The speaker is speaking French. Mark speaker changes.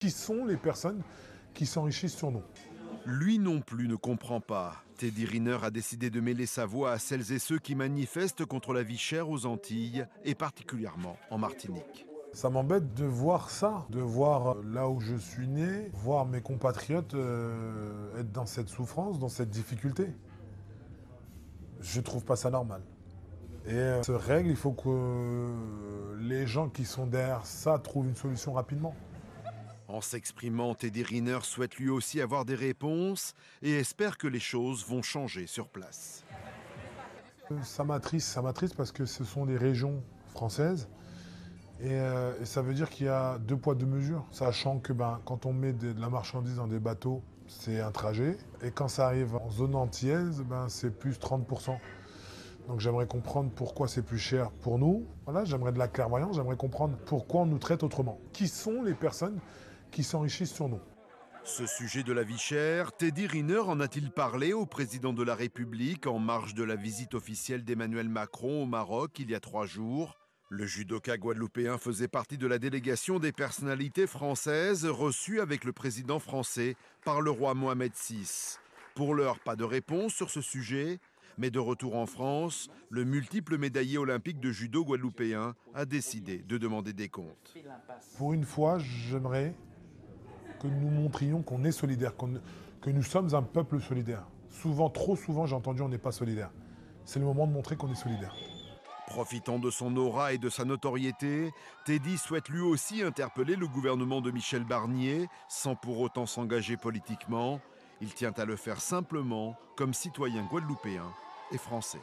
Speaker 1: Qui sont les personnes qui s'enrichissent sur nous?
Speaker 2: Lui non plus ne comprend pas. Teddy Riner a décidé de mêler sa voix à celles et ceux qui manifestent contre la vie chère aux Antilles et particulièrement en Martinique.
Speaker 1: Ça m'embête de voir ça, de voir là où je suis né, voir mes compatriotes être dans cette souffrance, dans cette difficulté. Je trouve pas ça normal. Et cette règle, il faut que les gens qui sont derrière ça trouvent une solution rapidement.
Speaker 2: En s'exprimant, Teddy Riner souhaite lui aussi avoir des réponses et espère que les choses vont changer sur place.
Speaker 1: Ça m'attriste parce que ce sont des régions françaises et ça veut dire qu'il y a deux poids, deux mesures. Sachant que quand on met de la marchandise dans des bateaux, c'est un trajet. Et quand ça arrive en zone antillaise, c'est plus 30%. Donc j'aimerais comprendre pourquoi c'est plus cher pour nous. Voilà, j'aimerais de la clairvoyance, j'aimerais comprendre pourquoi on nous traite autrement. Qui sont les personnes qui s'enrichissent sur nous?
Speaker 2: Ce sujet de la vie chère, Teddy Riner en a-t-il parlé au président de la République en marge de la visite officielle d'Emmanuel Macron au Maroc il y a 3 jours? Le judoka guadeloupéen faisait partie de la délégation des personnalités françaises reçues avec le président français par le roi Mohamed VI. Pour l'heure, pas de réponse sur ce sujet, mais de retour en France, le multiple médaillé olympique de judo guadeloupéen a décidé de demander des comptes.
Speaker 1: Pour une fois, j'aimerais que nous montrions qu'on est solidaire, que nous sommes un peuple solidaire. Souvent, trop souvent, j'ai entendu on n'est pas solidaire. C'est le moment de montrer qu'on est solidaire.
Speaker 2: Profitant de son aura et de sa notoriété, Teddy souhaite lui aussi interpeller le gouvernement de Michel Barnier, sans pour autant s'engager politiquement. Il tient à le faire simplement comme citoyen guadeloupéen et français.